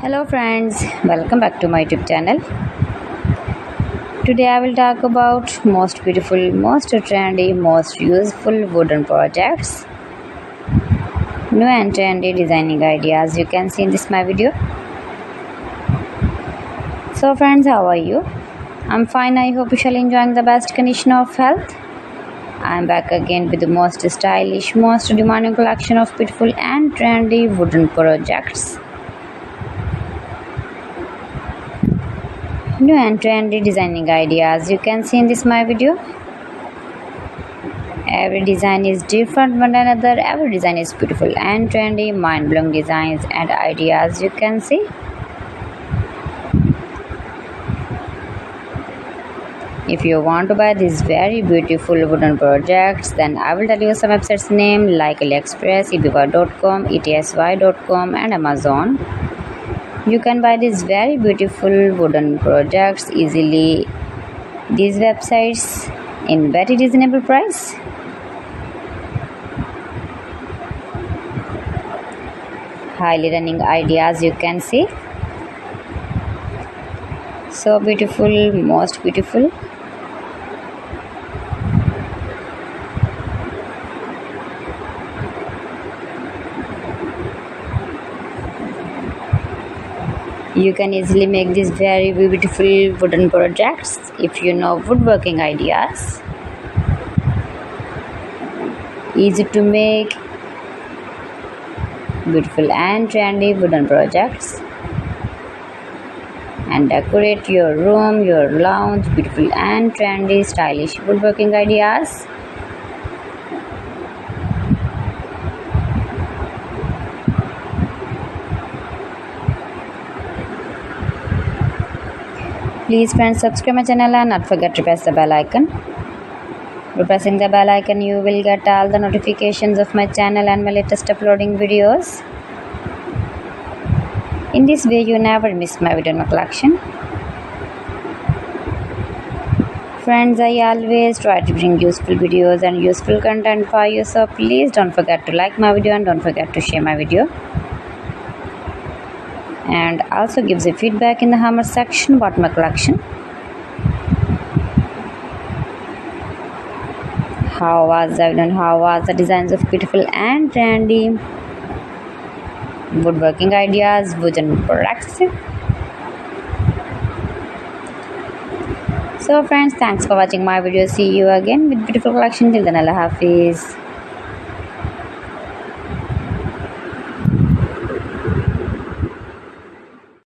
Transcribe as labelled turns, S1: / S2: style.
S1: Hello friends, welcome back to my YouTube channel. Today I will talk about most beautiful, most trendy, most useful wooden projects. New and trendy designing ideas you can see in this my video. So friends, how are you? I'm fine. I hope you shall enjoying the best condition of health. I'm back again with the most stylish, most demanding collection of beautiful and trendy wooden projects. New and trendy designing ideas you can see in this my video. Every design is different one another. Every design is beautiful and trendy, mind-blowing designs and ideas you can see. If you want to buy these very beautiful wooden projects, then I will tell you some websites name like AliExpress, eBay.com, etsy.com and Amazon. You can buy these very beautiful wooden projects easily. These websites in very reasonable price. Highly running ideas you can see. So beautiful, most beautiful. You can easily make these very beautiful wooden projects if you know woodworking ideas. Easy to make beautiful and trendy wooden projects and decorate your room, your lounge, beautiful and trendy stylish woodworking ideas. Please friends, subscribe my channel and not forget to press the bell icon. By pressing the bell icon, you will get all the notifications of my channel and my latest uploading videos. In this way, you never miss my video in my collection. Friends, I always try to bring useful videos and useful content for you, so please don't forget to like my video and don't forget to share my video. And also gives a feedback in the comment section about my collection. How was I done? How was the designs of beautiful and trendy woodworking ideas, wooden products? So friends, thanks for watching my video. See you again with beautiful collection. Till then, Allah Hafiz.